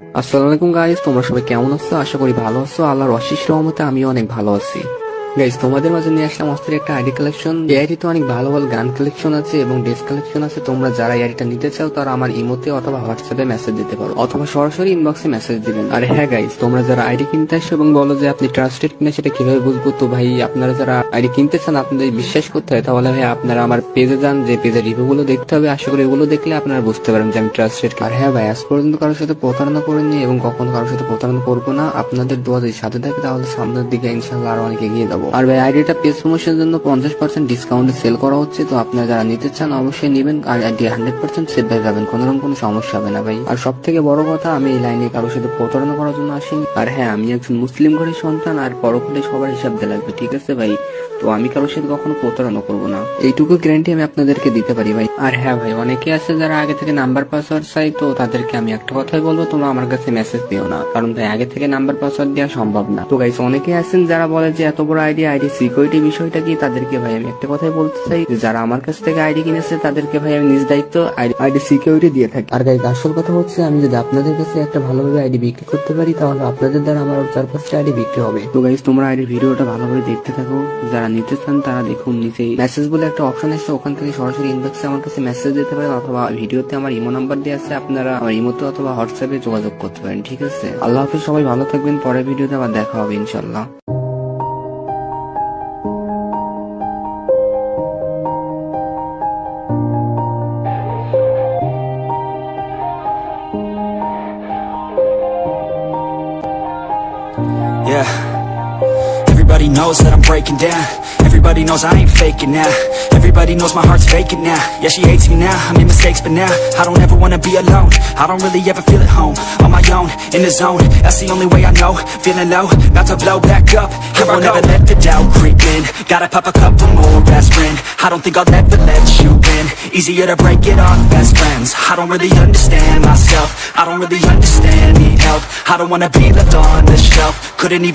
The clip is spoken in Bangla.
আসসালামু আলাইকুম গাইস, তোমরা সবাই কেমন আছো? আশা করি ভালো আছো। আল্লাহর অশেষ রহমতে আমিও অনেক ভালো আছি। গাইস, তোমাদের মাঝে নিয়ে আসলাম অস্থির একটা আইডি কালেকশন। এই আইডিতে অনেক ভালো ভালো গান কালেকশন আছে এবং ড্রেস কালেকশন আছে। তোমরা যারা এই আইডিটা নিতে চাও তারা আমার ইমোতে অথবা হোয়াটসঅ্যাপে মেসেজ দিতে পারো অথবা সরাসরি ইনবক্সে মেসেজ দিবেন। আর হ্যাঁ গাইস, তোমরা যারা আইডি কিনতে আসো এবং বলো যে আপনি ট্রাস্টেড কিনা সেটা কিভাবে বুঝবো? তো ভাই, আপনারা যারা আইডি কিনতে চান আপনাদের বিশ্বাস করতে হয়, তাহলে ভাই আপনারা আমার পেজে যান, যে পেজের রিভিউ গুলো দেখতে হবে। আশা করি এগুলো দেখলে আপনারা বুঝতে পারবেন যে আমি ট্রাস্টেড। আর হ্যাঁ ভাই, আজ পর্যন্ত কারোর সাথে প্রতারণা করিনি এবং কখনো কারোর সাথে প্রতারণা করবো না। আপনাদের দোয়া যদি সাথে থাকে তাহলে সামনের দিকে ইনশাল্লাহ আরো অনেক এগিয়ে যাবো। আর ভাই, আইডিটা পেজ প্রমোশনের জন্য 50% ডিসকাউন্টে সেল করা হচ্ছে। তো আপনারা যারা নিতে চান অবশ্যই নেবেন। আর আইডি 100% সেভ হয়ে যাবেন, কোনো সমস্যা হবে না ভাই। আর সব থেকে বড় কথা, আমি এই লাইনে কারোর সাথে প্রতারণা করার জন্য আসিনি। আর হ্যাঁ, আমি একজন মুসলিম ঘরের সন্তান, আর পরকালে সবার হিসাব দিয়ে লাগবে, ঠিক আছে ভাই? তো আমি কারোর সাথে কখনো প্রতারণা করবো না, এইটুকু গ্যারান্টি আমি আপনাদেরকে দিতে পারি ভাই। আর হ্যাঁ ভাই, অনেকে আছে যারা আগে থেকে নাম্বার পাসওয়ার্ড চাই, তো তাদেরকে আমি একটা কথাই বলবো, তোমরা আমার কাছে মেসেজ দিও না, কারণ ভাই আগে থেকে নাম্বার পাসওয়ার্ড দেওয়া সম্ভব না। তো গাইস, অনেকে আছেন যারা বলে যে এত বড় আইডি সিকিউরিটি বিষয়টা কি? তাদেরকে ভাই আমি একটা কথাই বলতে চাই, যে যারা আমার কাছ থেকে আইডি কিনেছে তাদেরকে ভাই আমি নিজ দায়িত্ব আইডি সিকিউরিটি দিয়ে থাকি। আর গাইস, আসল কথা হচ্ছে, আমি যদি আপনাদের কাছে একটা ভালোভাবে আইডি বিক্রি করতে পারি, তাহলে আপনাদের দ্বারা আমার 4-5টা আইডি বিক্রি হবে। তো গাইস, তোমরা আইডি ভিডিওটা ভালোভাবে দেখতে থাকো। যারা নিতে চান তারা দেখুন, নিচেই মেসেজ বলে একটা অপশন আছে, ওখান থেকে সরাসরি ইনবক্সে আমার কাছে মেসেজ দিতে পারেন, অথবা ভিডিওতে আমার ইমো নাম্বার দেওয়া আছে, আপনারা আমার ইমোতে অথবা হোয়াটসঅ্যাপে যোগাযোগ করতে পারেন, ঠিক আছে? আল্লাহ হাফিজ, সবাই ভালো থাকবেন। পরের ভিডিওতে আবার দেখা হবে ইনশাল্লাহ। Yeah, everybody knows that I'm breaking down. Everybody knows I ain't faking now. Everybody knows my heart's faking now. Yeah, she hates me now, I made mistakes but now I don't ever wanna be alone. I don't really ever feel at home. On my own, in the zone, that's the only way I know. Feeling low, about to blow back up. I won't ever let the doubt creep in. Gotta pop a couple more aspirin. I don't think I'll ever let you in. Easier to break it off best friends. I don't really understand myself. I don't really understand, need help. I don't wanna be left on the shelf. Couldn't even